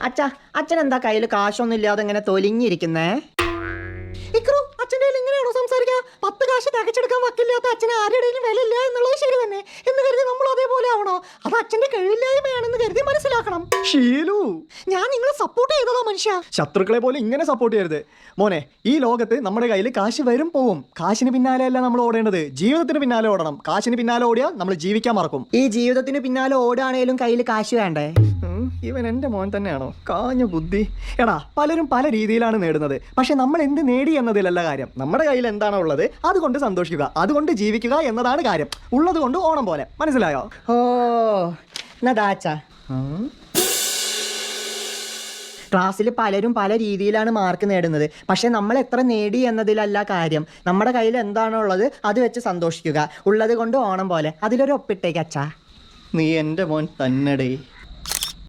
അച്ഛൻ എന്താ കയ്യിൽ കാശൊന്നും ഇല്ലാതെ ഇങ്ങനെ തൊലിഞ്ഞിരിക്കുന്നേ? അച്ഛൻ്റെ ഇങ്ങനെയാണോ സംസാരിക്കുക? 10 കാശ് തികച്ചെടുക്കാൻ വക്കില്ലാത്ത അച്ഛന് ആരുടെയും വിലയില്ല എന്നുള്ളത് ശരി തന്നെ എന്ന് കരുതി നമ്മൾ അതേപോലെ ആവണോ? അത് അച്ഛന്റെ കഴിവില്ലായ്മയാണെന്ന് കരുതി മനസ്സിലാക്കണം. ഷീലു, ഞാൻ നിങ്ങളെ സപ്പോർട്ട് ചെയ്തതാ മനുഷ്യ. ശത്രുക്കളെ പോലെ ഇങ്ങനെ സപ്പോർട്ട് ചെയ്യരുത് മോനെ. ഈ ലോകത്ത് നമ്മുടെ കയ്യിൽ കാശ് വരും പോവും. കാശിന് പിന്നാലെ അല്ല നമ്മൾ ഓടേണ്ടത്, ജീവിതത്തിന് പിന്നാലെ ഓടണം. കാശിന് പിന്നാലെ ഓടിയാൽ നമ്മൾ ജീവിക്കാൻ മറക്കും. ഈ ജീവിതത്തിന് പിന്നാലെ ഓടാണേലും കയ്യിൽ കാശ് വേണ്ടേ? ഇവൻ എൻ്റെ മോൻ തന്നെയാണോ? കാഞ്ഞ ബുദ്ധി. എടാ, പലരും പല രീതിയിലാണ് നേടുന്നത്. പക്ഷെ നമ്മൾ എന്ത് നേടി എന്നതിലല്ല കാര്യം. നമ്മുടെ കയ്യിൽ എന്താണോ ഉള്ളത് അതുകൊണ്ട് സന്തോഷിക്കുക, അതുകൊണ്ട് ജീവിക്കുക എന്നതാണ് കാര്യം. ഉള്ളത് കൊണ്ട് ഓണം പോലെ. മനസ്സിലായോ? ഓ നദാച്ച, ക്ലാസ്സിൽ പലരും പല രീതിയിലാണ് മാർക്ക് നേടുന്നത്. പക്ഷെ നമ്മൾ എത്ര നേടി എന്നതിലല്ല കാര്യം. നമ്മുടെ കയ്യിൽ എന്താണോ ഉള്ളത് അത് വെച്ച് സന്തോഷിക്കുക. ഉള്ളത് കൊണ്ട് ഓണം പോലെ. അതിലൊരു ഒപ്പിട്ടേക്ക് അച്ഛാ. നീ എൻ്റെ മോൻ തന്നെടേ.